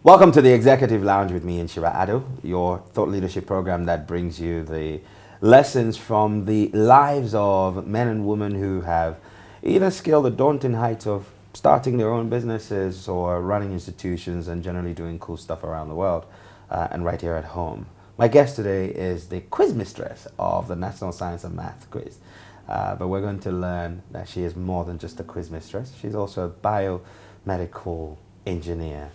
Welcome to the Executive Lounge with me, Inshira Ado, your thought leadership program that brings you the lessons from the lives of men and women who have either scaled the daunting heights of starting their own businesses or running institutions and generally doing cool stuff around the world and right here at home. My guest today is the quiz mistress of the National Science and Math Quiz. But we're going to learn that she is more than just a quiz mistress. She's also a biomedical engineer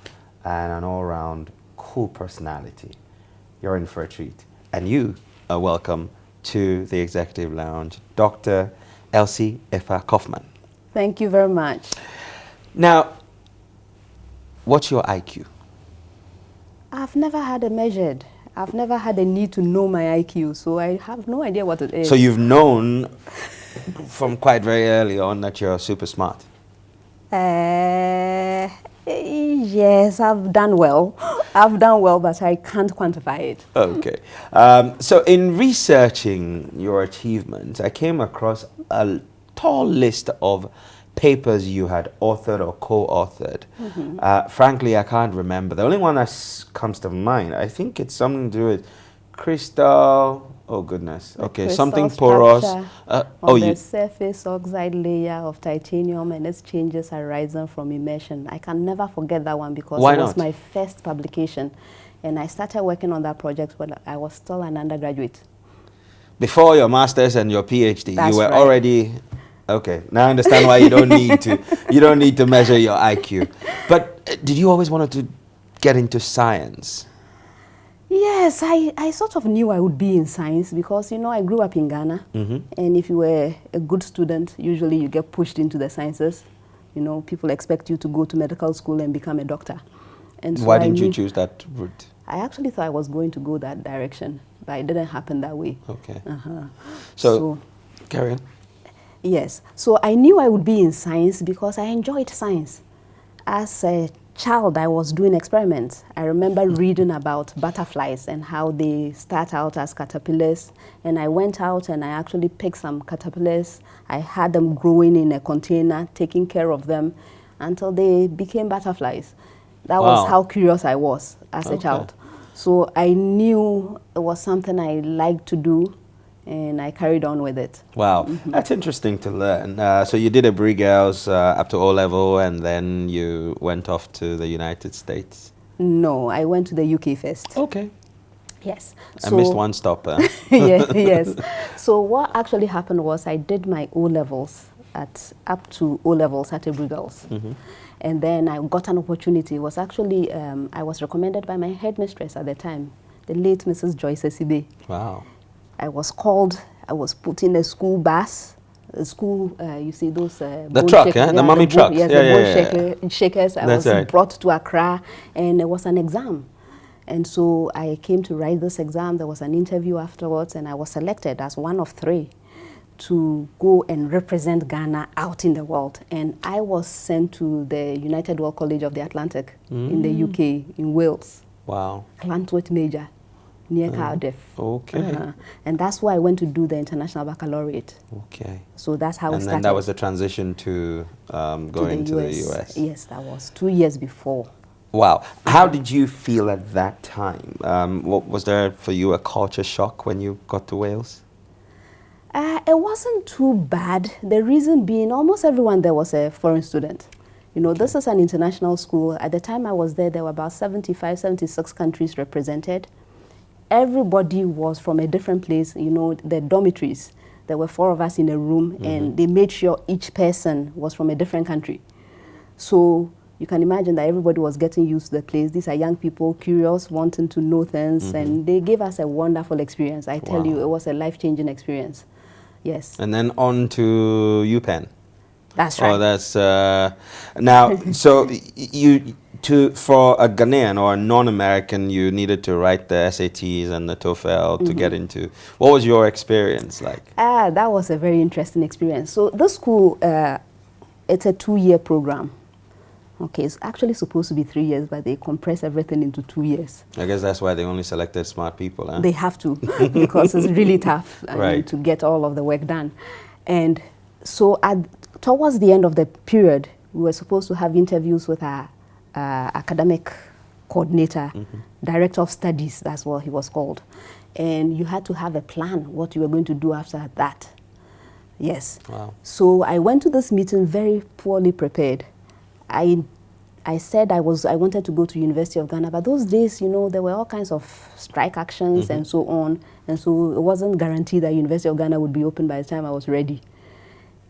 and an all-round cool personality. You're in for a treat. And you are welcome to the Executive Lounge, Dr. Elsie Effah Kaufmann. Thank you very much. Now, what's your IQ? I've never had it measured. I've never had a need to know my IQ, so I have no idea what it is. So you've known from quite very early on that you're super smart? Yes, I've done well. I've done well, but I can't quantify it. Okay. So in researching your achievements, I came across a tall list of papers you had authored or co-authored. Frankly, I can't remember. The only one that comes to mind, I think it's something to do with crystal. Oh goodness. Okay, something porous. On the surface oxide layer of titanium, and its changes arising from immersion. I can never forget that one because it was my first publication, and I started working on that project when I was still an undergraduate. Before your master's and your PhD, That's you were right. already. Okay, now I understand why you don't need to. You don't need to measure your IQ. But did you always want to get into science? Yes, I sort of knew I would be in science because, you know, I grew up in Ghana. And if you were a good student, usually you get pushed into the sciences. You know, people expect you to go to medical school and become a doctor. And so Why didn't you choose that route? I actually thought I was going to go that direction, but it didn't happen that way. Okay. So carry on. Yes. So I knew I would be in science because I enjoyed science. As a child, I was doing experiments. I remember reading about butterflies and how they start out as caterpillars. And I went out and I actually picked some caterpillars. I had them growing in a container, taking care of them until they became butterflies. That was how curious I was as a child. So I knew it was something I liked to do, and I carried on with it. Wow, that's interesting to learn. So you did a Girls up to O-level, and then you went off to the United States? No, I went to the UK first. Okay. Yes. I missed one stop. Yes. So what actually happened was I did my O-levels up to O-levels at Girls. And then I got an opportunity. It was actually, I was recommended by my headmistress at the time, the late Mrs. Joyce Esibe. Wow. I was called, I was put in a school bus, you see those... the truck, the mommy truck. Yes, the bone shakers. I was brought to Accra, and it was an exam. And so I came to write this exam. There was an interview afterwards, and I was selected as one of 3 to go and represent Ghana out in the world. And I was sent to the United World College of the Atlantic in the UK, in Wales. Wow. Llantwit Major, near Cardiff. Okay. And that's why I went to do the International Baccalaureate. Okay. So that's how it started. And then that was the transition to going to the US. Yes, that was 2 years before. Wow. How did you feel at that time? Was there for you a culture shock when you got to Wales? It wasn't too bad. The reason being, almost everyone there was a foreign student. You know, this is an international school. At the time I was there were about 75, 76 countries represented. Everybody was from a different place. You know, the dormitories, there were 4 of us in a room, and they made sure each person was from a different country. So you can imagine that everybody was getting used to the place. These are young people, curious, wanting to know things, and they gave us a wonderful experience. I tell you, it was a life-changing experience. Yes. And then on to UPenn. That's right. Oh, that's now. So for a Ghanaian or a non-American, you needed to write the SATs and the TOEFL to get into. What was your experience like? That was a very interesting experience. So this school, it's a 2-year program. Okay, it's actually supposed to be 3 years, but they compress everything into 2 years. I guess that's why they only selected smart people, huh? They have to, because it's really tough to get all of the work done. And so towards the end of the period, we were supposed to have interviews with our academic coordinator, director of studies, that's what he was called. And you had to have a plan what you were going to do after that. Yes. Wow. So I went to this meeting very poorly prepared. I said I wanted to go to University of Ghana, but those days, you know, there were all kinds of strike actions and so on, and so it wasn't guaranteed that University of Ghana would be open by the time I was ready.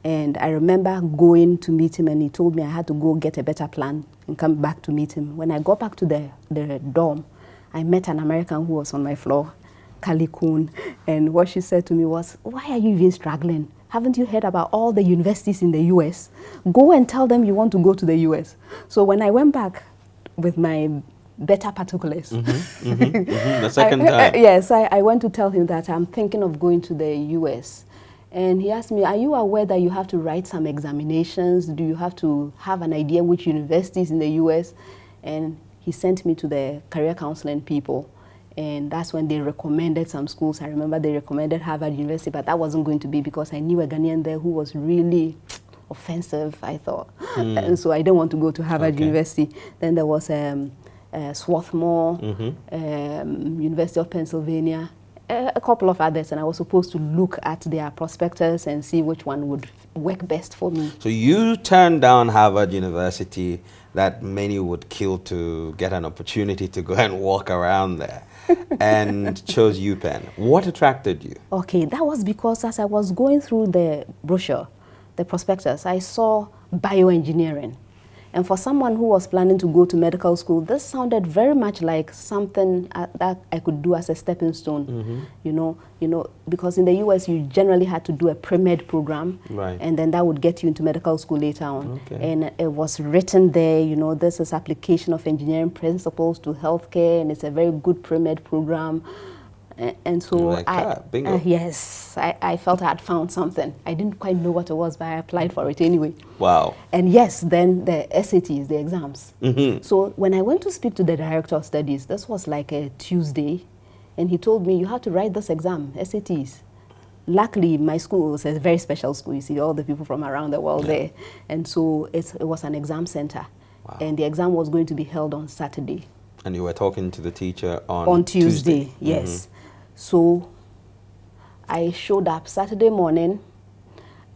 And I remember going to meet him, and he told me I had to go get a better plan and come back to meet him. When I got back to the dorm, I met an American who was on my floor, Kali Kuhn, and what she said to me was, "Why are you even struggling? Haven't you heard about all the universities in the US? Go and tell them you want to go to the US." So when I went back with my better particulars, The second time. yes, I went to tell him that I'm thinking of going to the US. And he asked me, "Are you aware that you have to write some examinations? Do you have to have an idea which universities in the US?" And he sent me to the career counseling people. And that's when they recommended some schools. I remember they recommended Harvard University, but that wasn't going to be because I knew a Ghanaian there who was really offensive, I thought. And so I didn't want to go to Harvard University. Then there was Swarthmore, University of Pennsylvania, a couple of others, and I was supposed to look at their prospectus and see which one would work best for me. So you turned down Harvard University that many would kill to get an opportunity to go and walk around there, and chose UPenn. What attracted you? Okay, that was because as I was going through the brochure, the prospectus, I saw bioengineering. And for someone who was planning to go to medical school, this sounded very much like something that I could do as a stepping stone. You know, because in the US you generally had to do a pre-med program, and then that would get you into medical school later on. And it was written there, you know, this is application of engineering principles to healthcare, and it's a very good pre-med program. And so like bingo. Yes, I felt I had found something. I didn't quite know what it was, but I applied for it anyway. Wow. And yes, then the SATs, the exams. So when I went to speak to the director of studies, this was like a Tuesday, and he told me, "You have to write this exam, SATs." Luckily, my school was a very special school. You see all the people from around the world there. And so it was an exam center. Wow. And the exam was going to be held on Saturday. And you were talking to the teacher on Tuesday, yes. So I showed up Saturday morning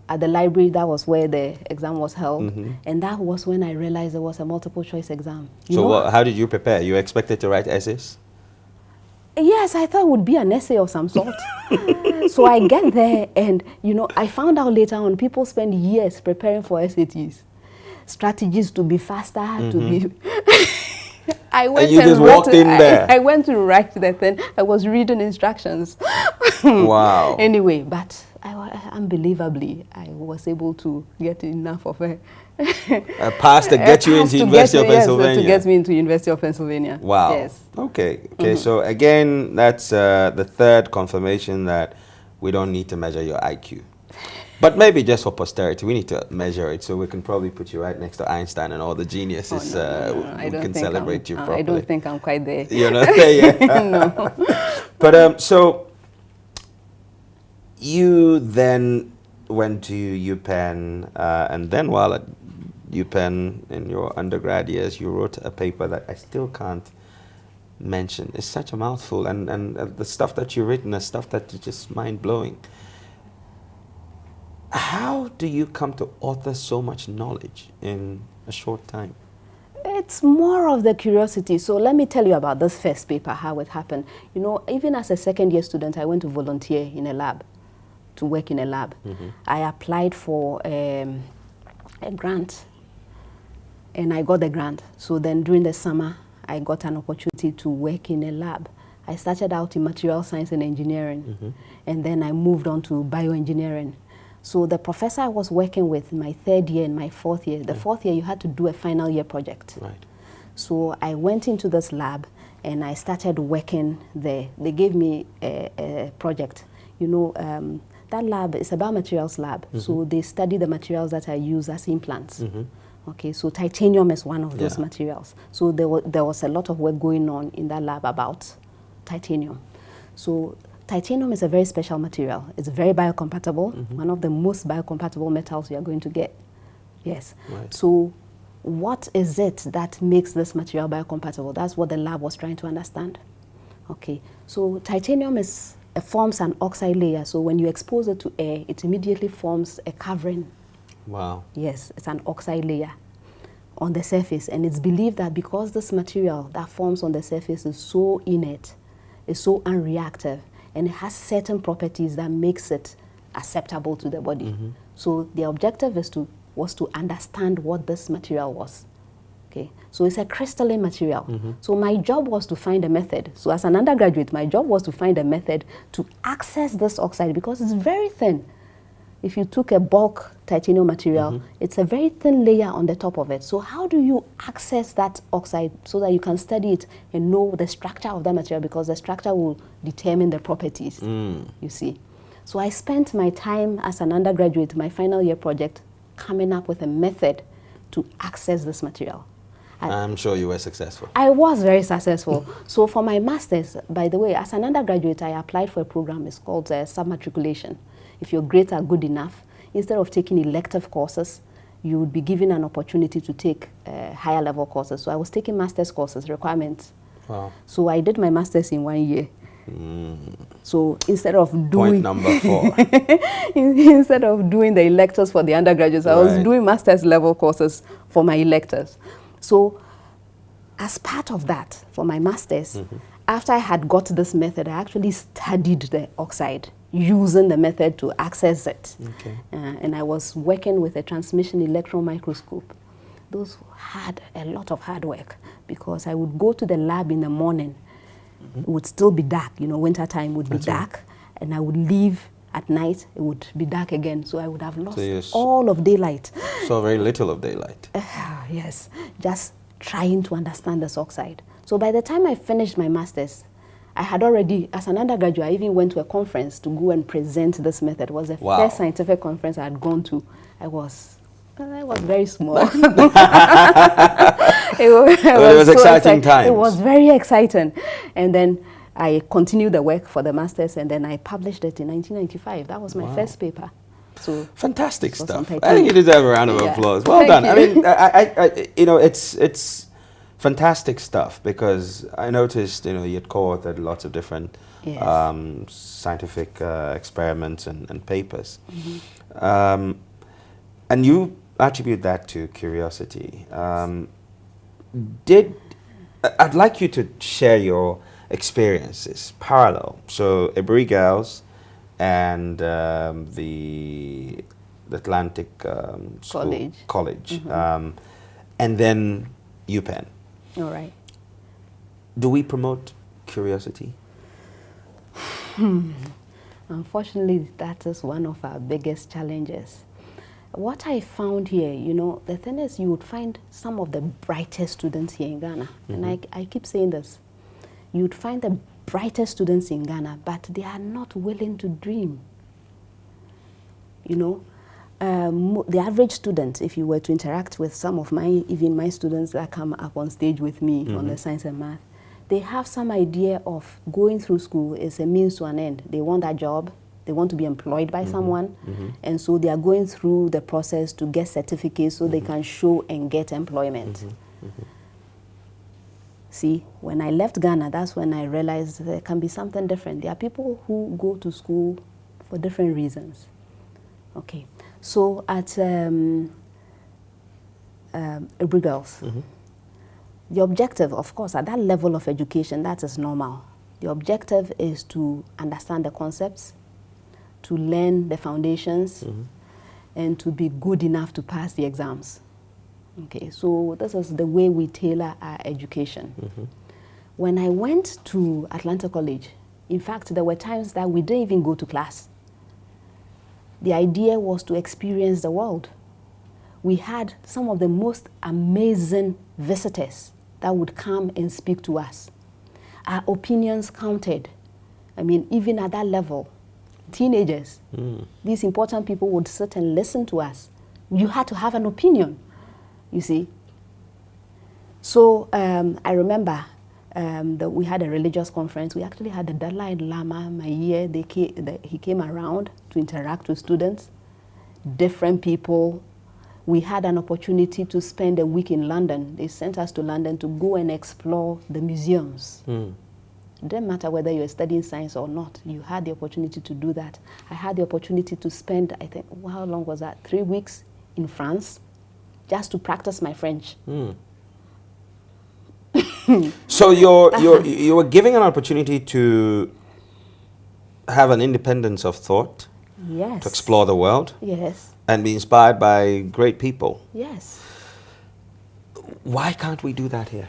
at the library. That was where the exam was held. And that was when I realized there was a multiple choice exam. So how did you prepare? You expected to write essays? Yes, I thought it would be an essay of some sort. So I get there and, you know, I found out later on people spend years preparing for SATs. Strategies to be faster, to be... I went and you just walked in there. I went to write the thing. I was reading instructions. Wow. Anyway, but unbelievably, I was able to get enough of a pass to get you into University of Pennsylvania. To get me into University of Pennsylvania. Wow. Yes. Okay. So again, that's the third confirmation that we don't need to measure your IQ. But maybe just for posterity, we need to measure it, so we can probably put you right next to Einstein and all the geniuses. We can celebrate you properly. I don't think I'm quite there. You're not there yet? No. But so you then went to UPenn, and then while at UPenn in your undergrad years, you wrote a paper that I still can't mention. It's such a mouthful, and the stuff that you've written is stuff that is just mind-blowing. How do you come to author so much knowledge in a short time? It's more of the curiosity. So let me tell you about this first paper, how it happened. You know, even as a second-year student, I went to volunteer in a lab, to work in a lab. I applied for a grant, and I got the grant. So then during the summer, I got an opportunity to work in a lab. I started out in material science and engineering, and then I moved on to bioengineering. So the professor I was working with in my third year and my fourth year, the fourth year you had to do a final year project. Right. So I went into this lab and I started working there. They gave me a project. You know, that lab is a biomaterials lab. So they study the materials that I use as implants. Okay, so titanium is one of those materials. So there was a lot of work going on in that lab about titanium. So titanium is a very special material. It's very biocompatible, one of the most biocompatible metals you are going to get. Yes. Right. So what is it that makes this material biocompatible? That's what the lab was trying to understand. Okay, so titanium forms an oxide layer. So when you expose it to air, it immediately forms a covering. Wow. Yes, it's an oxide layer on the surface. And it's believed that because this material that forms on the surface is so inert, is so unreactive, and it has certain properties that makes it acceptable to the body. So the objective was to understand what this material was. Okay, so it's a crystalline material. So my job was to find a method. So as an undergraduate, my job was to find a method to access this oxide because it's very thin. If you took a bulk titanium material, it's a very thin layer on the top of it. So how do you access that oxide so that you can study it and know the structure of that material, because the structure will determine the properties, you see. So I spent my time as an undergraduate, my final year project, coming up with a method to access this material. I'm sure you were successful. I was very successful. So for my master's, by the way, as an undergraduate, I applied for a program. It's called submatriculation. If your grades are good enough, instead of taking elective courses, you would be given an opportunity to take higher level courses. So I was taking master's courses, requirements. Wow. So I did my master's in 1 year. So instead of doing... Point number 4. instead of doing the electives for the undergraduates, I was doing master's level courses for my electives. So as part of that, for my master's, after I had got this method, I actually studied the oxide using the method to access it. Okay. And I was working with a transmission electron microscope. Those had a lot of hard work because I would go to the lab in the morning. It would still be dark, you know, winter time would be dark. And I would leave at night, it would be dark again. So I would have lost all of daylight. So very little of daylight. Yes, just trying to understand this oxide. So by the time I finished my master's, I had already, as an undergraduate, I even went to a conference to go and present this method. It was the first scientific conference I had gone to. I was very small. It was so exciting times. It was very exciting. And then I continued the work for the master's, and then I published it in 1995. That was my first paper. So fantastic stuff. I think you deserve a round of applause. Well done. I mean, I you know, it's fantastic stuff because I noticed, you know, you'd co-authored lots of different scientific experiments and papers. And you attribute that to curiosity. I'd like you to share your experiences parallel. So Ebri Girls and the Atlantic College. And then UPenn. All right. Do we promote curiosity? Unfortunately, that is one of our biggest challenges. What I found here, you know, the thing is you would find some of the brightest students here in Ghana. And I keep saying this. You would find the brightest students in Ghana, but they are not willing to dream. You know, the average student, if you were to interact with some of even my students that come up on stage with me on the science and math, they have some idea of going through school is a means to an end. They want a job, they want to be employed by someone, and so they are going through the process to get certificates so they can show and get employment. See, when I left Ghana, that's when I realized there can be something different. There are people who go to school for different reasons. Okay, so at Ebri Girls, the objective, of course, at that level of education, that is normal. The objective is to understand the concepts, to learn the foundations, and to be good enough to pass the exams. Okay, so this is the way we tailor our education. When I went to Atlanta College, in fact, there were times that we didn't even go to class. The idea was to experience the world. We had some of the most amazing visitors that would come and speak to us. Our opinions counted. I mean, even at that level, teenagers, these important people would sit and listen to us. You had to have an opinion, you see. So I remember that we had a religious conference. We actually had the Dalai Lama my year. He came around to interact with students, different people, We had an opportunity to spend a week in London. They sent us to London to go and explore the museums. It didn't matter whether you were studying science or not. You had the opportunity to do that. I had the opportunity to spend, I think, how long was that? 3 weeks in France, just to practice my French. So you were given an opportunity to have an independence of thought, Yes. to explore the world, Yes. and be inspired by great people. Yes. Why can't we do that here?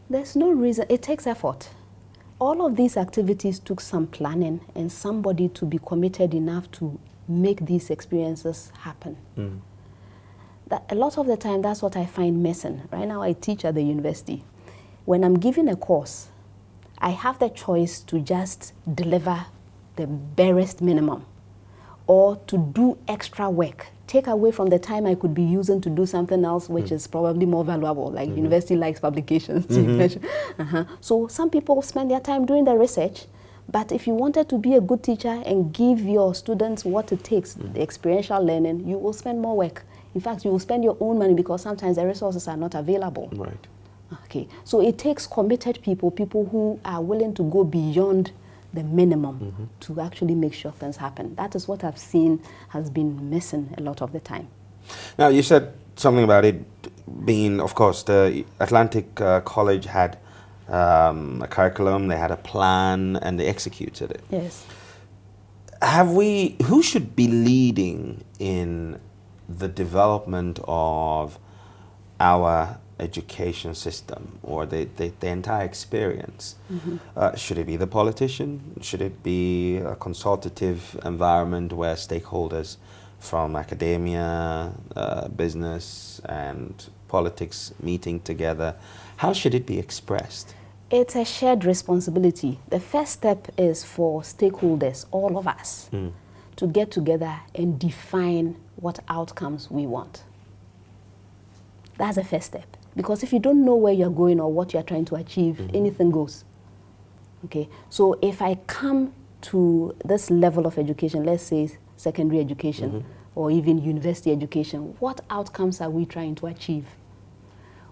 There's no reason. It takes effort. All of these activities took some planning and somebody to be committed enough to make these experiences happen. That a lot of the time, that's what I find missing. Right now, I teach at the university. When I'm giving a course, I have the choice to just deliver the barest minimum or to do extra work, take away from the time I could be using to do something else, which is probably more valuable, like university likes publications. So some people spend their time doing the research, but if you wanted to be a good teacher and give your students what it takes, the experiential learning, you will spend more work. In fact, you will spend your own money because sometimes the resources are not available. Right. Okay, so it takes committed people, people who are willing to go beyond the minimum to actually make sure things happen. That is what I've seen has been missing a lot of the time. Now, you said something about it being, of course, the Atlantic College had a curriculum, they had a plan, and they executed it. Yes. Who should be leading in the development of our education system or the entire experience? Should it be the politician? Should it be a consultative environment where stakeholders from academia, business, and politics meeting together? How should it be expressed? It's a shared responsibility. The first step is for stakeholders, all of us, to get together and define what outcomes we want. That's the first step. Because if you don't know where you're going or what you're trying to achieve, anything goes. Okay, so if I come to this level of education, let's say secondary education or even university education, what outcomes are we trying to achieve?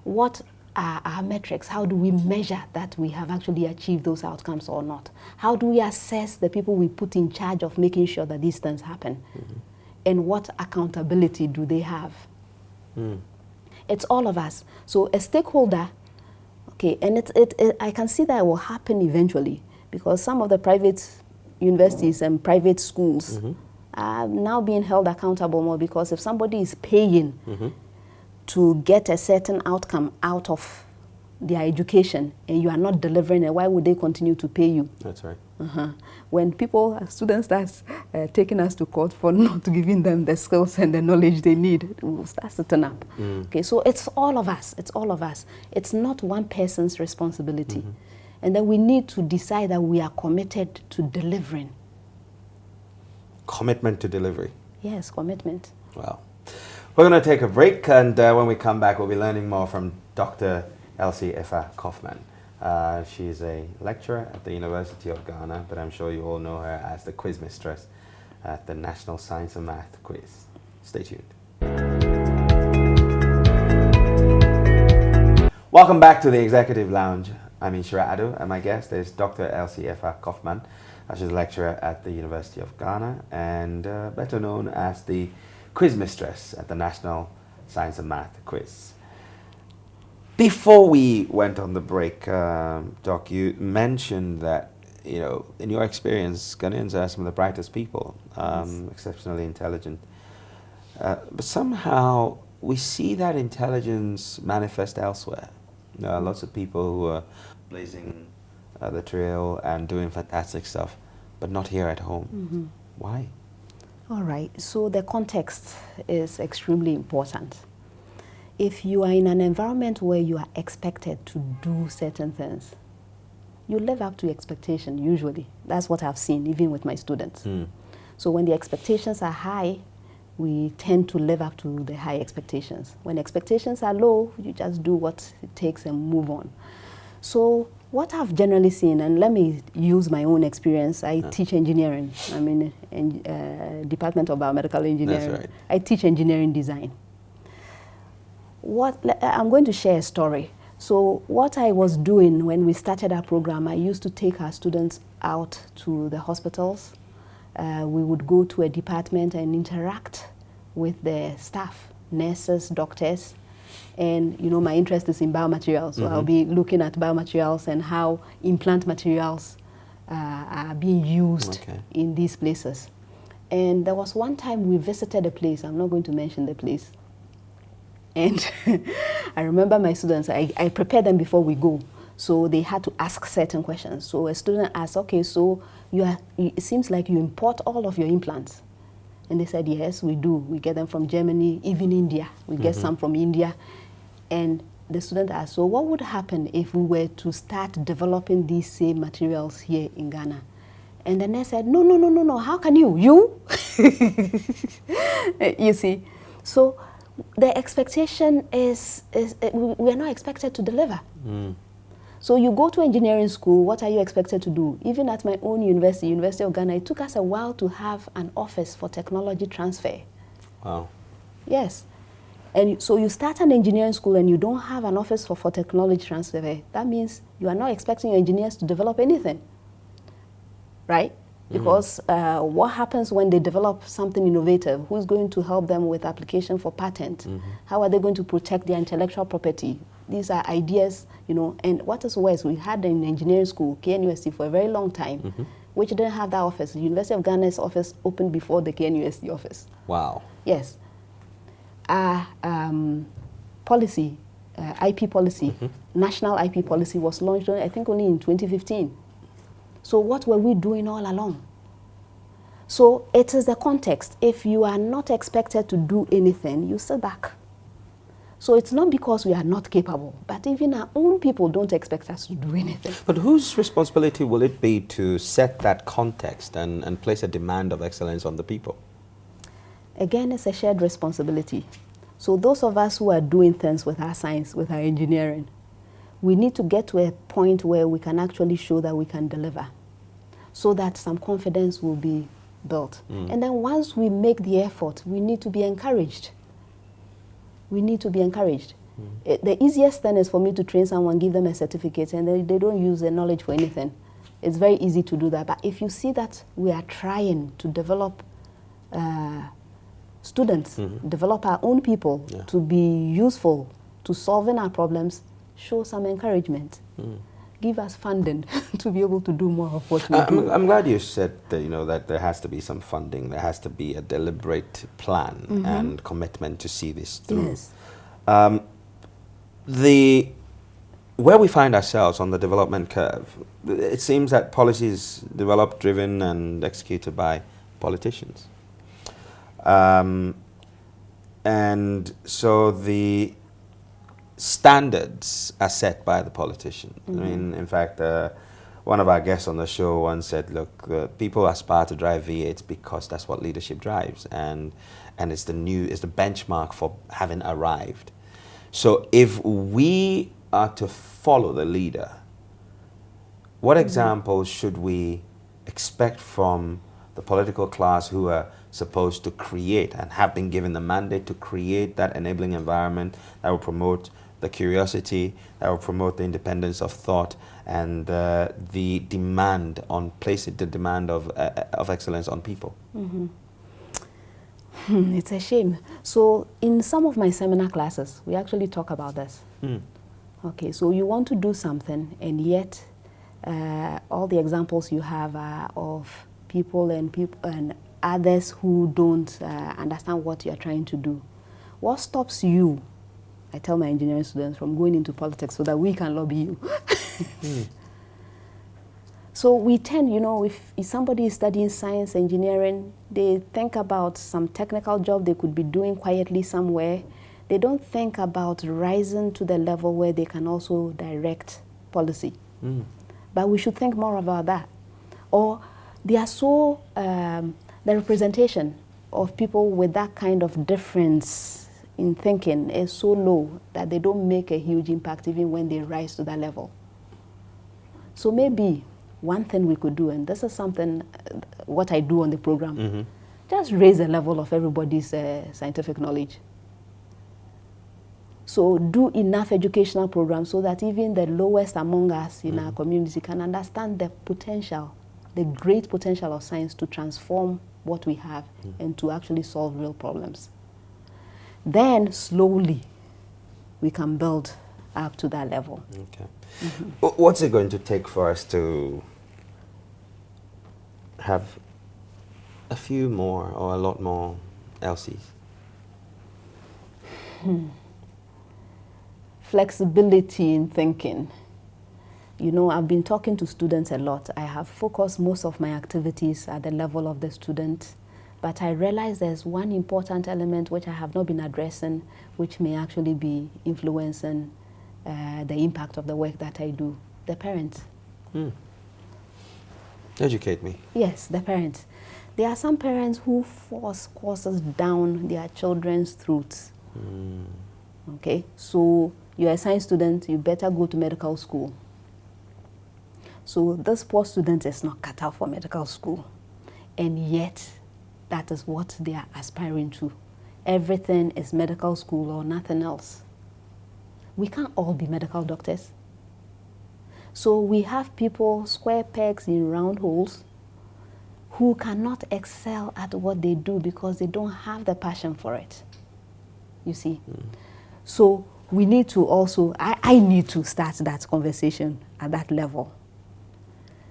What are our metrics? How do we measure that we have actually achieved those outcomes or not? How do we assess the people we put in charge of making sure that these things happen? And what accountability do they have? It's all of us. So a stakeholder, okay, and I can see that it will happen eventually because some of the private universities and private schools are now being held accountable more because if somebody is paying to get a certain outcome out of their education and you are not delivering it, why would they continue to pay you? That's right. When students start taking us to court for not giving them the skills and the knowledge they need, we'll start sitting up. Okay, so it's all of us. It's all of us. It's not one person's responsibility. And then we need to decide that we are committed to delivering. Commitment to delivery. Yes, commitment. Well, we're going to take a break, and when we come back, we'll be learning more from Dr. Elsie Effah Kaufmann. She's a lecturer at the University of Ghana, but I'm sure you all know her as the quiz mistress at the National Science and Math Quiz. Stay tuned. Welcome back to the Executive Lounge. I'm Inshira Ado, and my guest is Dr. Elsie Effah Kaufmann. She's a lecturer at the University of Ghana and better known as the quiz mistress at the National Science and Math Quiz. Before we went on the break, Doc, you mentioned that, you know, in your experience, Ghanaians are some of the brightest people, exceptionally intelligent. But somehow we see that intelligence manifest elsewhere. There are lots of people who are blazing the trail and doing fantastic stuff, but not here at home. Why? All right, so the context is extremely important. If you are in an environment where you are expected to do certain things, you live up to expectation usually. That's what I've seen even with my students. So when the expectations are high, we tend to live up to the high expectations. When expectations are low, you just do what it takes and move on. So What I've generally seen, and let me use my own experience, I teach engineering. I'm in Department of Biomedical Engineering. That's right. I teach engineering design. I'm going to share a story. So what I was doing when we started our program, I used to take our students out to the hospitals. We would go to a department and interact with the staff, nurses, doctors. And you know, my interest is in biomaterials, so I'll be looking at biomaterials and how implant materials are being used in these places. And there was one time we visited a place, I'm not going to mention the place. And I remember my students, I prepared them before we go. So they had to ask certain questions. So a student asked, okay, so it seems like you import all of your implants. And they said, yes, we do. We get them from Germany, even India. We get some from India. And the student asked, so what would happen if we were to start developing these same materials here in Ghana? And the nurse said, no, how can you? You? You see, so the expectation is we are not expected to deliver. So you go to engineering school, what are you expected to do? Even at my own university, University of Ghana, it took us a while to have an office for technology transfer. Wow. Yes. And so you start an engineering school and you don't have an office for technology transfer. That means you are not expecting your engineers to develop anything, right? Because what happens when they develop something innovative? Who's going to help them with application for patent? How are they going to protect their intellectual property? These are ideas, you know, and what is worse, we had an engineering school, KNUST, for a very long time, which didn't have that office. The University of Ghana's office opened before the KNUST office. Wow. Yes. Our policy, IP policy, national IP policy was launched, I think, only in 2015. So what were we doing all along? So it is the context. If you are not expected to do anything, you sit back. So it's not because we are not capable, but even our own people don't expect us to do anything. But whose responsibility will it be to set that context and place a demand of excellence on the people? Again, it's a shared responsibility. So those of us who are doing things with our science, with our engineering, we need to get to a point where we can actually show that we can deliver, so that some confidence will be built. And then once we make the effort, we need to be encouraged. We need to be encouraged. The easiest thing is for me to train someone, give them a certificate, and they don't use their knowledge for anything. It's very easy to do that. But if you see that we are trying to develop students, develop our own people to be useful to solving our problems, show some encouragement. Give us funding to be able to do more of what we do. I'm glad you said that, you know, that there has to be some funding, there has to be a deliberate plan and commitment to see this through. Yes. Where we find ourselves on the development curve, it seems that policy is developed, driven, and executed by politicians. And so the standards are set by the politician. I mean, in fact, one of our guests on the show once said, look, people aspire to drive V8s because that's what leadership drives, and it's the benchmark for having arrived. So if we are to follow the leader, what examples should we expect from the political class who are supposed to create and have been given the mandate to create that enabling environment that will promote the curiosity, that will promote the independence of thought, and the demand on placing the demand of excellence on people? It's a shame. So in some of my seminar classes, we actually talk about this. Okay, so you want to do something, and yet all the examples you have are of people and others who don't understand what you're trying to do. What stops you, I tell my engineering students, from going into politics so that we can lobby you? So we tend, you know, if somebody is studying science, engineering, they think about some technical job they could be doing quietly somewhere. They don't think about rising to the level where they can also direct policy. But we should think more about that. Or they are so, the representation of people with that kind of difference in thinking is so low that they don't make a huge impact even when they rise to that level. So maybe one thing we could do, and this is something, what I do on the program, just raise the level of everybody's scientific knowledge. So do enough educational programs so that even the lowest among us in our community can understand the potential, the great potential of science to transform what we have and to actually solve real problems. Then slowly we can build up to that level. Okay. What's it going to take for us to have a few more or a lot more Elsies? Flexibility in thinking. You know, I've been talking to students a lot. I have focused most of my activities at the level of the student, but I realize there's one important element which I have not been addressing, which may actually be influencing the impact of the work that I do. The parents. Educate me. Yes, the parents. There are some parents who force courses down their children's throats. Okay, so you're a science student, you better go to medical school. So this poor student is not cut out for medical school, and yet that is what they are aspiring to. Everything is medical school or nothing else. We can't all be medical doctors. So we have people, square pegs in round holes, who cannot excel at what they do because they don't have the passion for it. You see? So we need to also, I need to start that conversation at that level.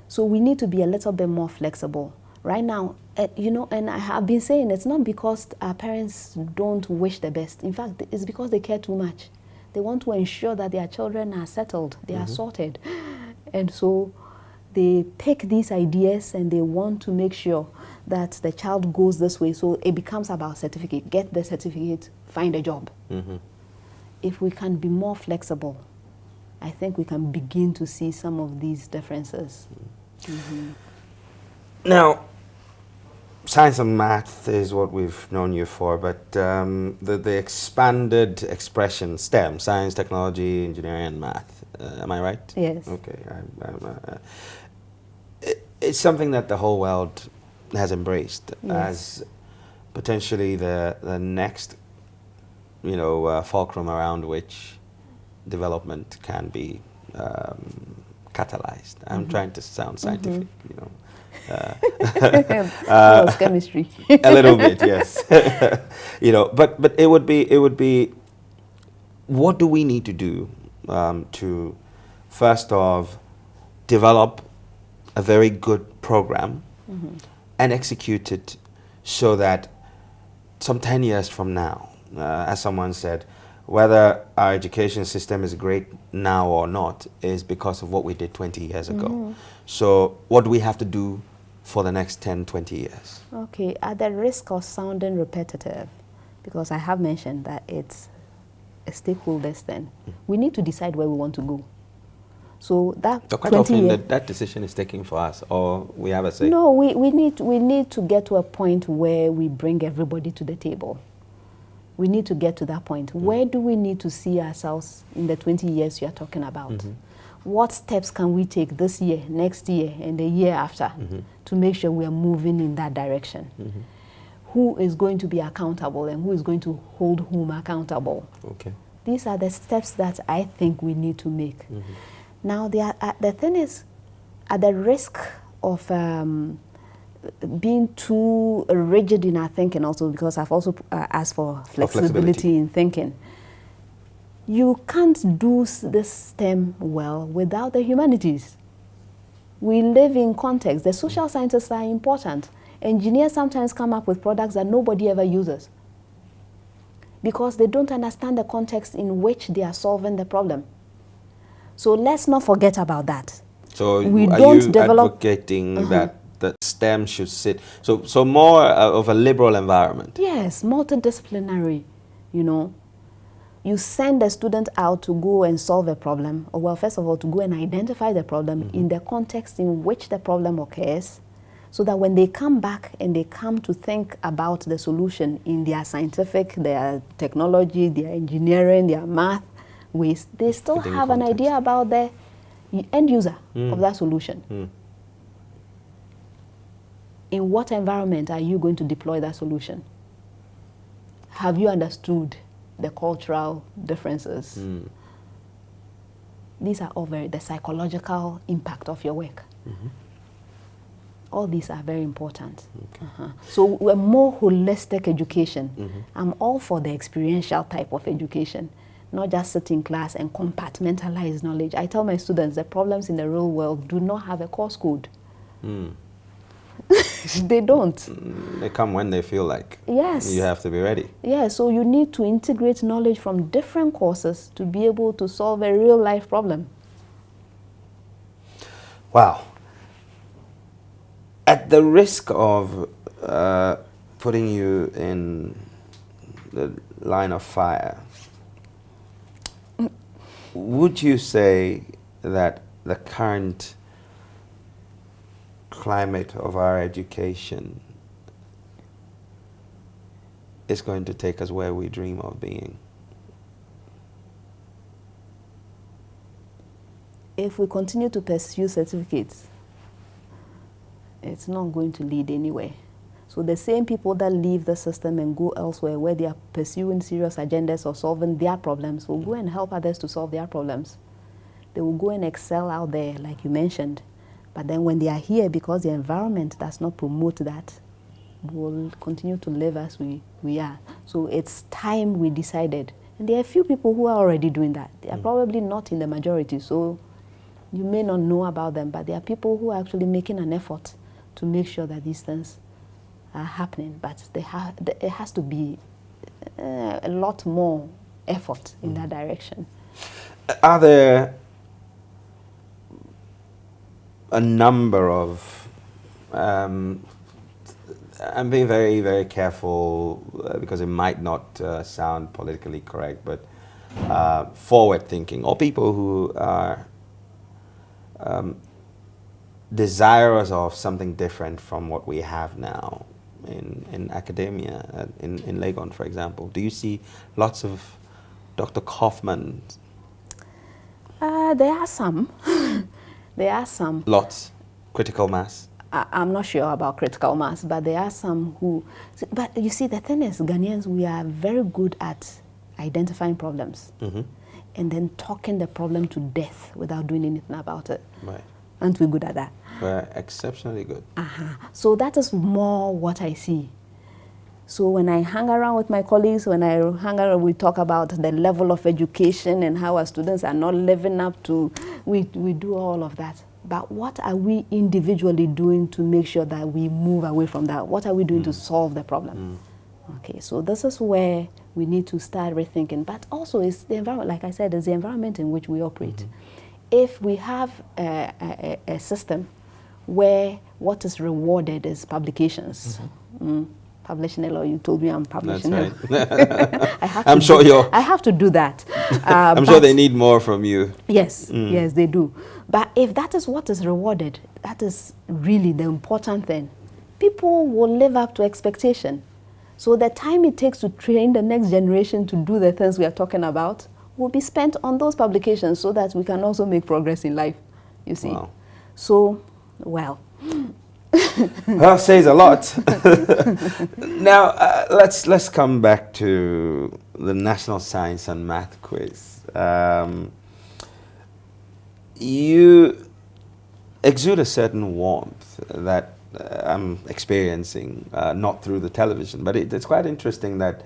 So we need to be a little bit more flexible. Right now, you know, and I have been saying it's not because our parents don't wish the best. In fact, it's because they care too much. They want to ensure that their children are settled, they are sorted. And so they pick these ideas and they want to make sure that the child goes this way. So it becomes about certificate. Get the certificate, find a job. If we can be more flexible, I think we can begin to see some of these differences. Now, science and math is what we've known you for, but the expanded expression STEM, science, technology, engineering, and math, am I right? Yes. Okay. It's something that the whole world has embraced as potentially the next, you know, fulcrum around which development can be catalyzed. I'm trying to sound scientific, you know. Chemistry. A little bit, yes. You know, but it would be. What do we need to do to first off develop a very good program and execute it so that some 10 years from now, as someone said, whether our education system is great now or not is because of what we did 20 years ago. So what do we have to do for the next 10, 20 years? Okay, at the risk of sounding repetitive, because I have mentioned that it's a stakeholders thing, we need to decide where we want to go. So that so quite often that decision is taken for us, or we have a say? No, we need to get to a point where we bring everybody to the table. We need to get to that point. Where do we need to see ourselves in the 20 years you are talking about? What steps can we take this year, next year, and the year after to make sure we are moving in that direction? Who is going to be accountable and who is going to hold whom accountable? Okay. These are the steps that I think we need to make. Now, the thing is, at the risk of being too rigid in our thinking also, because I've also asked for flexibility in thinking. You can't do this STEM well without the humanities. We live in context. The social sciences are important. Engineers sometimes come up with products that nobody ever uses because they don't understand the context in which they are solving the problem. So let's not forget about that. So we are you advocating that STEM should sit, so more of a liberal environment? Yes, multidisciplinary, you know. You send a student out to go and solve a problem, or well, first of all, to go and identify the problem in the context in which the problem occurs, so that when they come back and they come to think about the solution in their scientific, their technology, their engineering, their math ways, they still have an idea about the end user of that solution. In what environment are you going to deploy that solution? Have you understood the cultural differences? These are all the psychological impact of your work. All these are very important. So we're more holistic education. I'm all for the experiential type of education, not just sit in class and compartmentalize knowledge. I tell my students the problems in the real world do not have a course code. They don't. They come when they feel like. Yes. You have to be ready. Yeah, so you need to integrate knowledge from different courses to be able to solve a real life problem. Wow. At the risk of putting you in the line of fire, would you say that the current climate of our education is going to take us where we dream of being? If we continue to pursue certificates, it's not going to lead anywhere. So the same people that leave the system and go elsewhere where they are pursuing serious agendas or solving their problems will go and help others to solve their problems. They will go and excel out there, like you mentioned. But then when they are here, because the environment does not promote that, we will continue to live as we are. So it's time we decided. And there are a few people who are already doing that. They are probably not in the majority, so you may not know about them, but there are people who are actually making an effort to make sure that these things are happening. But it has to be a lot more effort in that direction. Are there a number of, I'm being very, very careful because it might not sound politically correct, but forward-thinking, or people who are desirous of something different from what we have now in academia, in Legon, for example? Do you see lots of Dr. Kaufmann? There are some. There are some. Lots. Critical mass. I'm not sure about critical mass, but there are some who... But you see, the thing is, Ghanaians, we are very good at identifying problems and then talking the problem to death without doing anything about it. Right. Aren't we good at that? We're exceptionally good. So that is more what I see. So when I hang around with my colleagues, when I hang around, we talk about the level of education and how our students are not living up to, we do all of that. But what are we individually doing to make sure that we move away from that? What are we doing to solve the problem? Okay, so this is where we need to start rethinking. But also, it's the environment, like I said, it's the environment in which we operate. If we have a system where what is rewarded is publications, publishing a lot. You told me I'm publishing. That's right. I have to do that. I'm sure they need more from you. Yes, yes, they do. But if that is what is rewarded, that is really the important thing. People will live up to expectation. So the time it takes to train the next generation to do the things we are talking about will be spent on those publications so that we can also make progress in life, you see. Wow. So, well... Well, says a lot. Now, let's come back to the National Science and Math Quiz. You exude a certain warmth that I'm experiencing, not through the television, but it's quite interesting that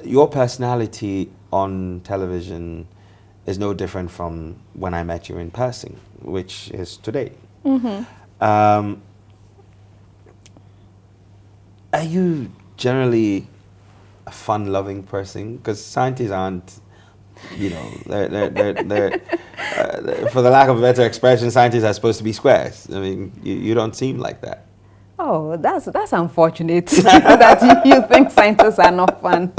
your personality on television is no different from when I met you in person, which is today. Are you generally a fun-loving person? Because scientists aren't, you know, they're for the lack of a better expression, scientists are supposed to be squares. I mean, you don't seem like that. Oh, that's unfortunate that you think scientists are not fun.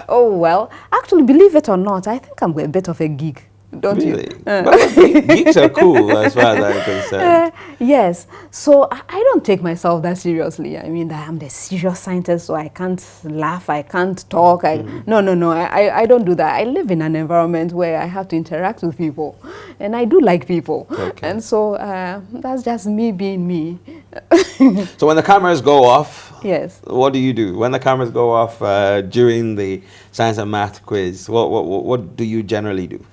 Oh, well, actually, believe it or not, I think I'm a bit of a geek. don't really? you? Well, geeks are cool as far as I'm concerned. Yes. So I don't take myself that seriously. I mean, that I'm the serious scientist, so I can't laugh, I can't talk. No. I don't do that. I live in an environment where I have to interact with people, and I do like people. Okay. And so that's just me being me. So when the cameras go off, Yes. what do you do? When the cameras go off during the science and math quiz, what do you generally do?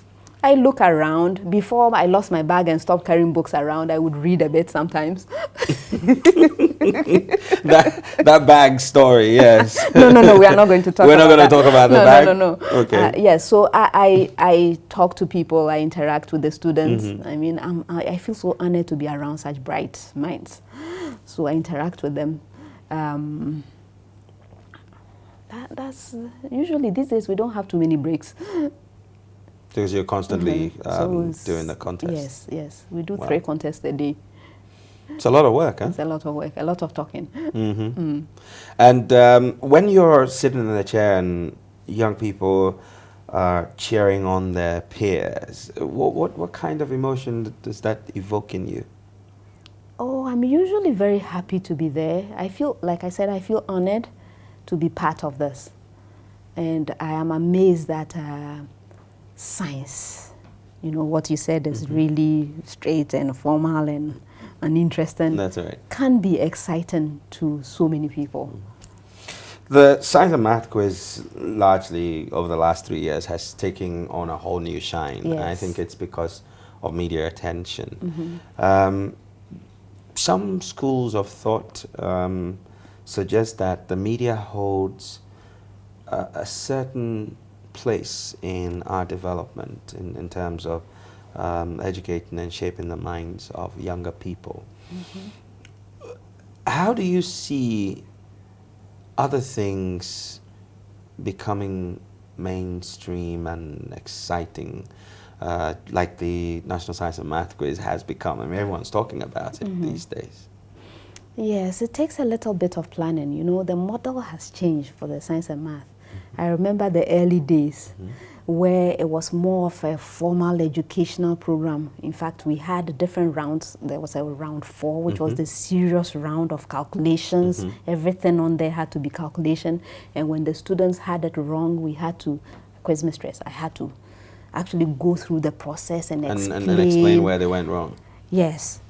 I look around. Before I lost my bag and stopped carrying books around, I would read a bit sometimes. that bag story, yes. No, we are not going to talk We're about not going to that. talk about the bag? No. Okay. Yes, so I talk to people, I interact with the students. I mean, I feel so honored to be around such bright minds. So I interact with them. That's usually these days we don't have too many breaks. Because you're constantly So doing the contest. Yes. We do Wow. 3 contests a day. It's a lot of work, huh? It's a lot of work, a lot of talking. And when you're sitting in the chair and young people are cheering on their peers, what kind of emotion does that evoke in you? Oh, I'm usually very happy to be there. I feel, like I said, I feel honored to be part of this. And I am amazed that science, you know, what you said is really straight and formal and interesting. That's right. Can be exciting to so many people. The science and math quiz, largely over the last 3 years, has taken on a whole new shine. Yes. I think it's because of media attention. Some schools of thought suggest that the media holds a certain place in our development in terms of educating and shaping the minds of younger people. How do you see other things becoming mainstream and exciting, like the National Science and Math Quiz has become? I mean, everyone's talking about it these days. Yes, it takes a little bit of planning. You know, the model has changed for the science and math. I remember the early days where it was more of a formal educational program. In fact, we had different rounds. There was a round 4, which was the serious round of calculations. Everything on there had to be calculation. And when the students had it wrong, we had to, quiz mistress, I had to actually go through the process and explain where they went wrong. Yes.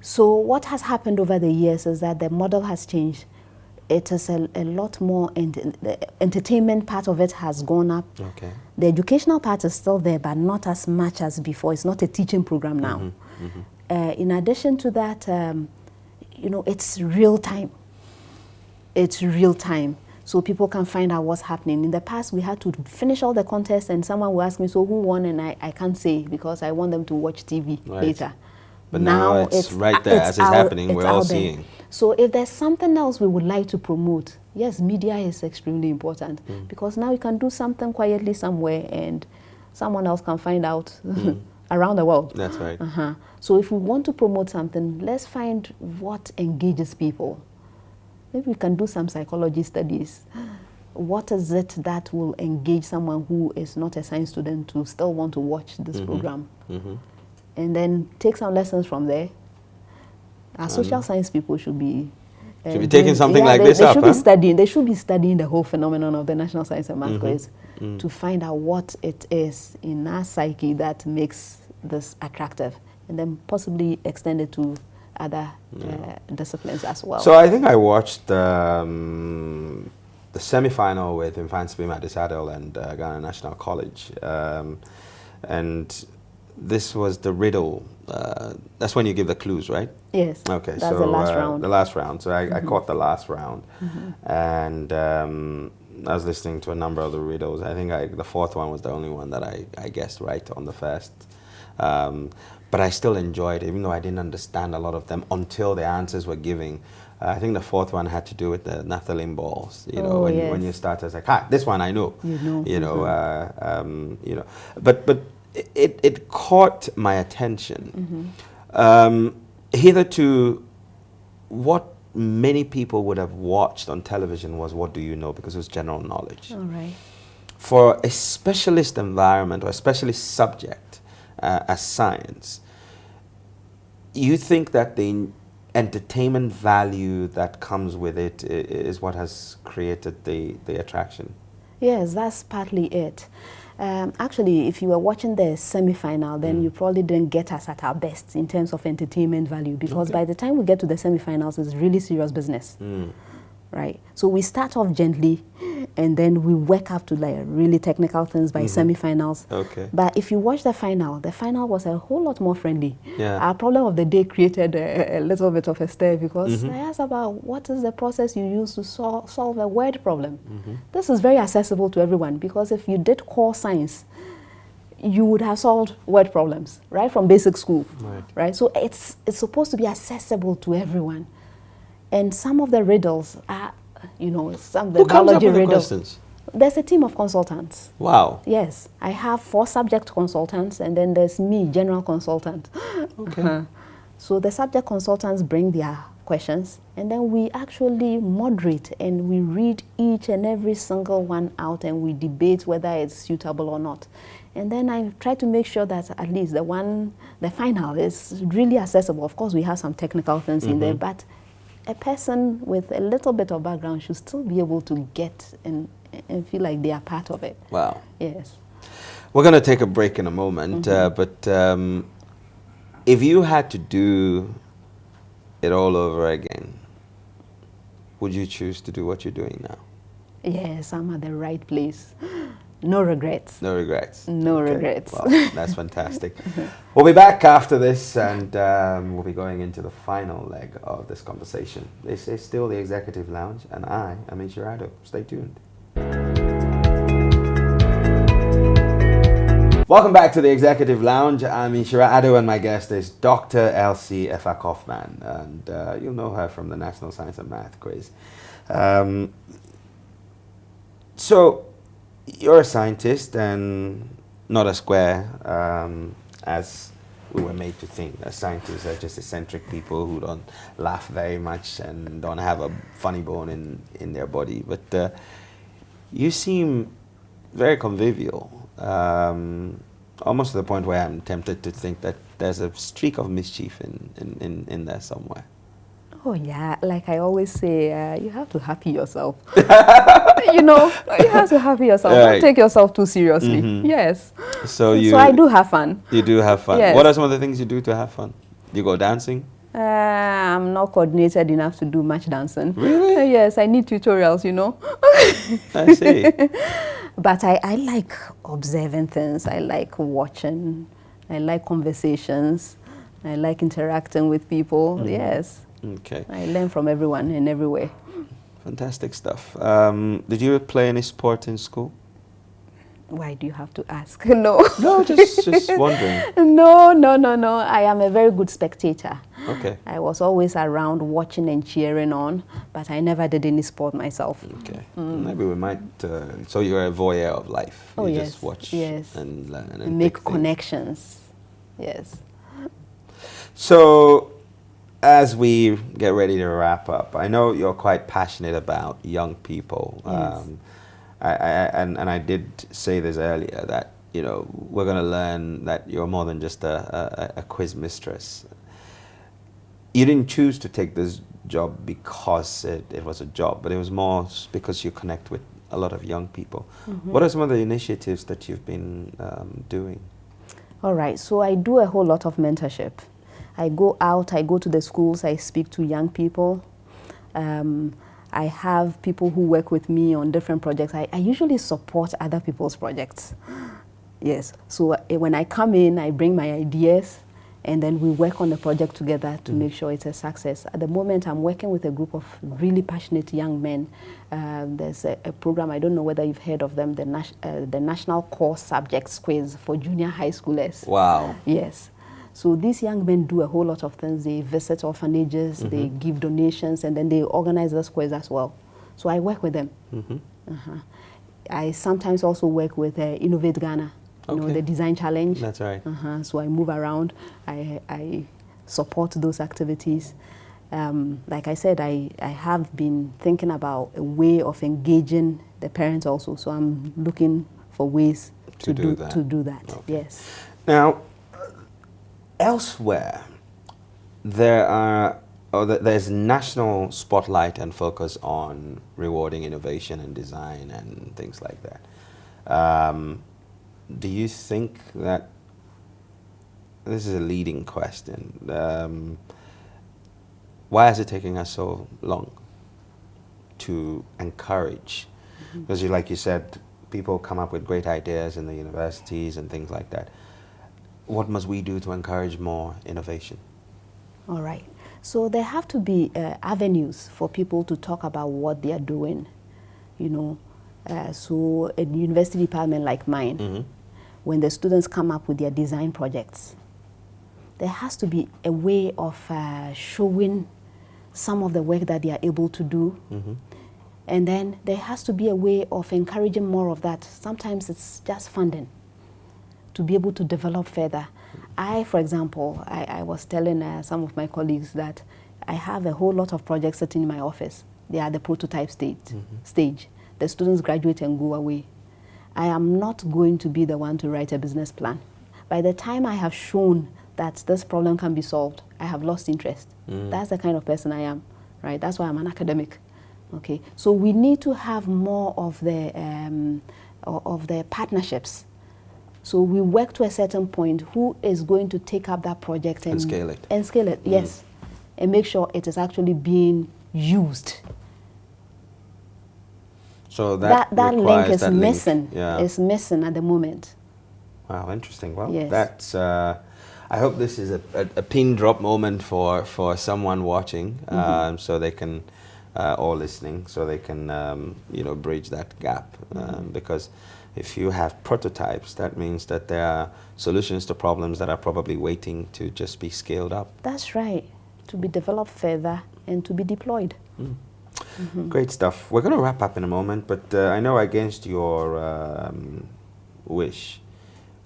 So what has happened over the years is that the model has changed. It is a lot more, the entertainment part of it has gone up. Okay. The educational part is still there, but not as much as before. It's not a teaching program now. In addition to that, you know, it's real time. It's real time. So people can find out what's happening. In the past, we had to finish all the contests and someone will ask me, so who won? And I can't say because I want them to watch TV later. But now it's right there as it's happening. We're all seeing. So if there's something else we would like to promote, yes, media is extremely important because now you can do something quietly somewhere and someone else can find out around the world. That's right. So if we want to promote something, let's find what engages people. Maybe we can do some psychology studies. What is it that will engage someone who is not a science student to still want to watch this program? And then take some lessons from there. Our social science people should be taking something like this up. They should be studying the whole phenomenon of the National Science and Math Quiz to find out what it is in our psyche that makes this attractive, and then possibly extend it to other disciplines as well. So I think I watched the semi-final with Infants Biomedical and Ghana National College, and this was the riddle. That's when you give the clues, right? Yes. Okay. That's the last round. The last round. So I caught the last round, and I was listening to a number of the riddles. I think the 4th one was the only one that I guessed right on the first. But I still enjoyed it, even though I didn't understand a lot of them until the answers were giving. I think the 4th one had to do with the naphthalene balls. You know, when you start, it's like, this one I know. You know. But it caught my attention. Hitherto, what many people would have watched on television was What Do You Know? Because it was general knowledge. All right. for a specialist environment or a specialist subject as science, you think that the entertainment value that comes with it is what has created the attraction? Yes, that's partly it. Actually, if you were watching the semi-final, then you probably didn't get us at our best in terms of entertainment value, because by the time we get to the semi-finals, it's really serious business. Right? So we start off gently, and then we work up to like really technical things by semi-finals. Okay. But if you watch the final was a whole lot more friendly. Yeah. Our problem of the day created a little bit of a stir, because I asked about what is the process you use to solve a word problem. This is very accessible to everyone, because if you did core science, you would have solved word problems, right, from basic school. Right? So it's supposed to be accessible to everyone. And some of the riddles are, some of the biology riddles. Questions? There's a team of consultants. Wow. Yes, I have 4 subject consultants, and then there's me, general consultant. Okay. So the subject consultants bring their questions, and then we actually moderate, and we read each and every single one out, and we debate whether it's suitable or not. And then I try to make sure that at least the final is really accessible. Of course, we have some technical things in there, but a person with a little bit of background should still be able to get and feel like they are part of it. Wow. Yes. We're going to take a break in a moment, but if you had to do it all over again, would you choose to do what you're doing now? Yes, I'm at the right place. No regrets. No regrets. No regrets. Well, that's fantastic. We'll be back after this, and we'll be going into the final leg of this conversation. This is still the Executive Lounge, and I am Inshirado. Stay tuned. Welcome back to the Executive Lounge. I'm Inshirado, and my guest is Dr. Elsie Effah Kaufmann, and you'll know her from the National Science and Math quiz. So, you're a scientist, and not a square, as we were made to think. That scientists are just eccentric people who don't laugh very much and don't have a funny bone in their body. But you seem very convivial, almost to the point where I'm tempted to think that there's a streak of mischief in there somewhere. Oh yeah, like I always say, you have to happy yourself. You have to happy yourself. Right. Don't take yourself too seriously. Yes. So I do have fun. You do have fun. Yes. What are some of the things you do to have fun? You go dancing? I'm not coordinated enough to do much dancing. Really? Yes, I need tutorials, I see. But I like observing things. I like watching. I like conversations. I like interacting with people. Yes. Okay. I learn from everyone in every way. Fantastic stuff. Did you play any sport in school? Why do you have to ask? No. No, just wondering. No. I am a very good spectator. Okay. I was always around watching and cheering on, but I never did any sport myself. Okay. Maybe we might. So you're a voyeur of life. Oh, you yes. just watch and learn and make connections. Yes. So, as we get ready to wrap up, I know you're quite passionate about young people. Yes. I did say this earlier, that we're going to learn that you're more than just a quiz mistress. You didn't choose to take this job because it was a job, but it was more because you connect with a lot of young people. What are some of the initiatives that you've been doing? All right, so I do a whole lot of mentorship. I go out, I go to the schools, I speak to young people. I have people who work with me on different projects. I usually support other people's projects. Yes, so when I come in, I bring my ideas, and then we work on the project together to make sure it's a success. At the moment, I'm working with a group of really passionate young men. There's a program, I don't know whether you've heard of them, the National Core Subjects Quiz for junior high schoolers. Wow. Yes. So these young men do a whole lot of things. They visit orphanages, they give donations, and then they organize this quiz as well. So I work with them. I sometimes also work with Innovate Ghana, the design challenge. That's right. So I move around. I support those activities. Like I said, I have been thinking about a way of engaging the parents also. So I'm looking for ways to do that. Okay. Yes. Now, elsewhere, there's national spotlight and focus on rewarding innovation and design and things like that. Do you think that, this is a leading question, why is it taking us so long to encourage? Because like you said, people come up with great ideas in the universities and things like that. What must we do to encourage more innovation? All right. So there have to be avenues for people to talk about what they are doing. You know, so a university department like mine, when the students come up with their design projects, there has to be a way of showing some of the work that they are able to do. And then there has to be a way of encouraging more of that. Sometimes it's just funding to be able to develop further. For example, I was telling some of my colleagues that I have a whole lot of projects sitting in my office. They are the prototype stage. The students graduate and go away. I am not going to be the one to write a business plan. By the time I have shown that this problem can be solved, I have lost interest. That's the kind of person I am, right? That's why I'm an academic. Okay, so we need to have more of the partnerships. So we work to a certain point. Who is going to take up that project and scale it? And scale it, yes, and make sure it is actually being used. So that link is missing. Yeah. It's missing at the moment. Wow, interesting. Well, yes. That's. I hope this is a pin drop moment for someone watching, so they can, or listening, so they can bridge that gap. Because if you have prototypes, that means that there are solutions to problems that are probably waiting to just be scaled up. That's right, to be developed further and to be deployed. Great stuff. We're going to wrap up in a moment, but I know against your wish,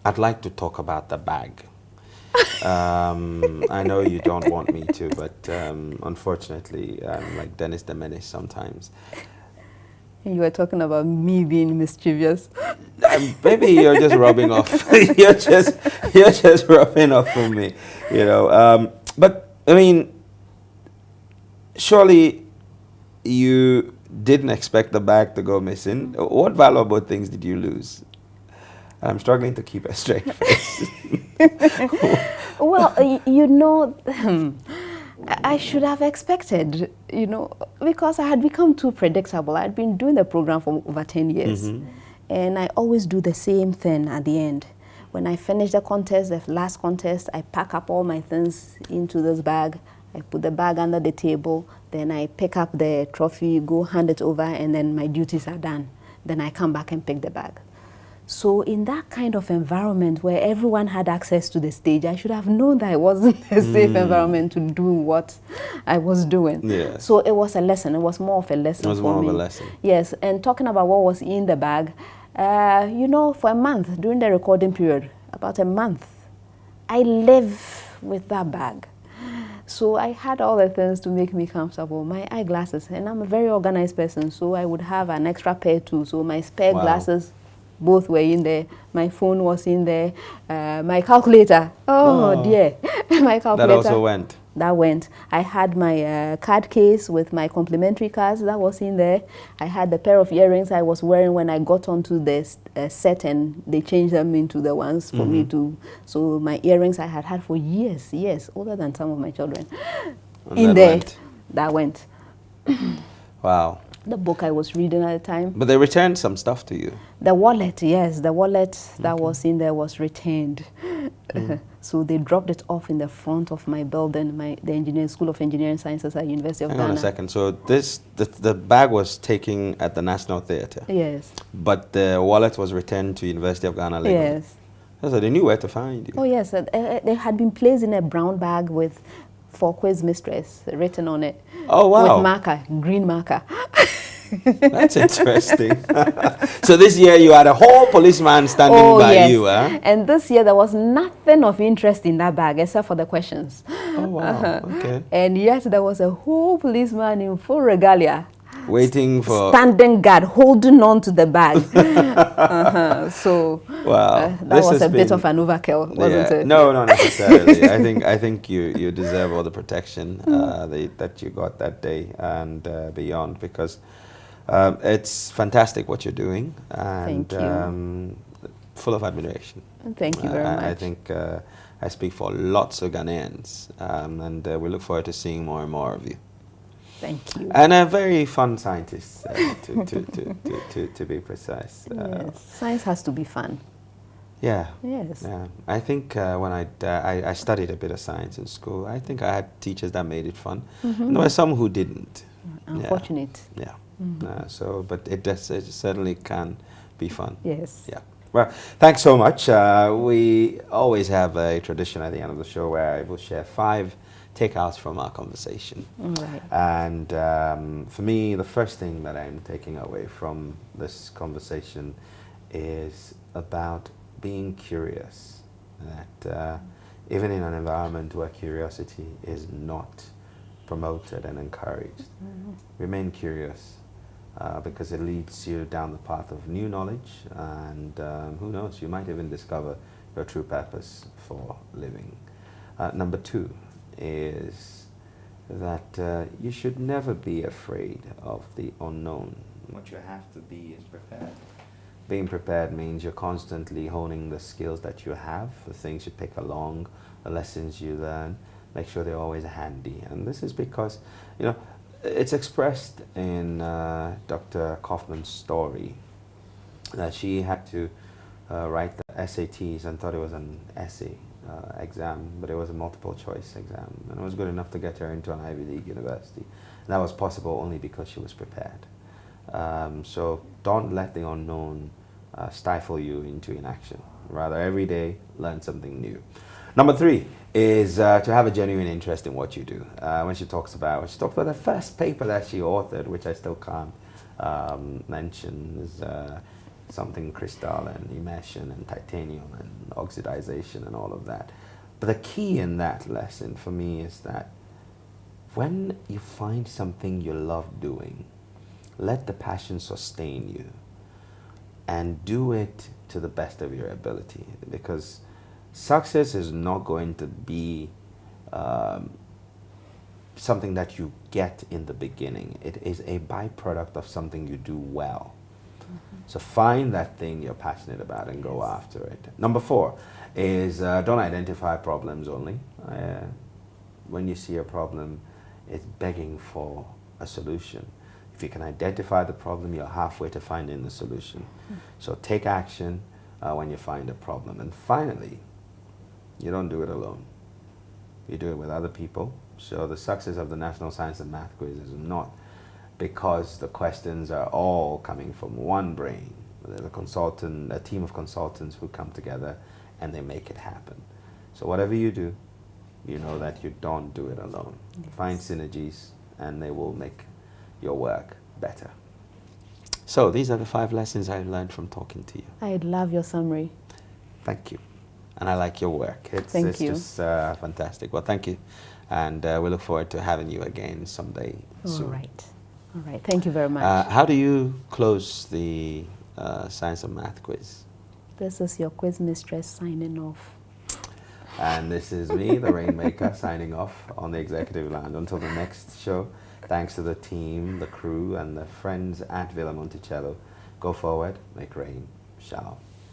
I'd like to talk about the bag. I know you don't want me to, but unfortunately, I'm like Dennis the Menace sometimes. You were talking about me being mischievous. Maybe you're just rubbing off. you're just rubbing off on me, you know. But I mean, surely you didn't expect the bag to go missing. What valuable things did you lose? I'm struggling to keep a straight face. Well, you know, I should have expected, you know, because I had become too predictable. I had been doing the program for over 10 years. And I always do the same thing at the end. When I finish the contest, the last contest, I pack up all my things into this bag. I put the bag under the table. Then I pick up the trophy, go hand it over, and then my duties are done. Then I come back and pick the bag. So in that kind of environment where everyone had access to the stage, I should have known that it wasn't a safe environment to do what I was doing. Yeah. So it was a lesson. It was more of a lesson for me. It was more of a lesson. Yes, and talking about what was in the bag, you know, for a month, during the recording period, about a month, I live with that bag. So I had all the things to make me comfortable. My eyeglasses, and I'm a very organized person, so I would have an extra pair too. So my spare glasses, both were in there. My phone was in there. My calculator. Oh dear. My calculator. That also went. That went. I had my card case with my complimentary cards. That was in there. I had the pair of earrings I was wearing when I got onto this set, and they changed them into the ones for me to. So my earrings I had for years, older than some of my children. And in there. That went. Wow. The book I was reading at the time. But they returned some stuff to you. The wallet, yes. The wallet that was in there was returned. So they dropped it off in the front of my building, the School of Engineering Sciences at University of Ghana. Hang on a second. So the bag was taken at the National Theatre. Yes. But the wallet was returned to University of Ghana. Legon. Yes. So they knew where to find you. Oh yes, they had been placed in a brown bag with "For Quiz Mistress" written on it. Oh wow! With marker, green marker. That's interesting. So this year you had a whole policeman standing by you, huh? And this year there was nothing of interest in that bag except for the questions. Oh wow! Okay. And yet there was a whole policeman in full regalia waiting for... Standing guard, holding on to the bag. So wow, that was a bit of an overkill, wasn't it? No, not necessarily. I think you deserve all the protection that you got that day and beyond, because it's fantastic what you're doing, and Thank you. Full of admiration. Thank you very much. I think I speak for lots of Ghanaians, and we look forward to seeing more and more of you. Thank you. And a very fun scientist, to be precise. Yes. Science has to be fun. Yeah. Yes. Yeah. I think when I studied a bit of science in school, I think I had teachers that made it fun. And there were some who didn't. Unfortunate. Yeah. But it certainly can be fun. Yes. Yeah. Well, thanks so much. We always have a tradition at the end of the show where I will share 5 takeouts from our conversation. Right. And for me, the first thing that I'm taking away from this conversation is about being curious. That even in an environment where curiosity is not promoted and encouraged, remain curious. Because it leads you down the path of new knowledge, and who knows, you might even discover your true purpose for living. Number 2 is that you should never be afraid of the unknown. What you have to be is prepared. Being prepared means you're constantly honing the skills that you have, the things you pick along, the lessons you learn. Make sure they're always handy. And this is because, you know, it's expressed in Dr. Kaufmann's story that she had to write the SATs and thought it was an essay exam, but it was a multiple choice exam, and it was good enough to get her into an Ivy League university. And that was possible only because she was prepared. So don't let the unknown stifle you into inaction. Rather, every day, learn something new. Number 3 is to have a genuine interest in what you do. When she talks about the first paper that she authored, which I still can't mention, is something crystal and immersion and titanium and oxidization and all of that. But the key in that lesson for me is that when you find something you love doing, let the passion sustain you and do it to the best of your ability, because success is not going to be something that you get in the beginning. It is a byproduct of something you do well. So find that thing you're passionate about and go after it. Number 4 is don't identify problems only. When you see a problem, it's begging for a solution. If you can identify the problem, you're halfway to finding the solution. So take action when you find a problem. And finally, you don't do it alone. You do it with other people. So the success of the National Science and Math Quiz is not because the questions are all coming from one brain. There's a team of consultants who come together and they make it happen. So whatever you do, you know that you don't do it alone. Yes. Find synergies and they will make your work better. So these are the 5 lessons I learned from talking to you. I love your summary. Thank you. And I like your work. It's just fantastic. Well, thank you. And we look forward to having you again someday soon. All right. Thank you very much. How do you close the Science and Math Quiz? This is your quiz mistress signing off. And this is me, the Rainmaker, signing off on the Executive Lounge. Until the next show, thanks to the team, the crew, and the friends at Villa Monticello. Go forward, make rain. Shalom.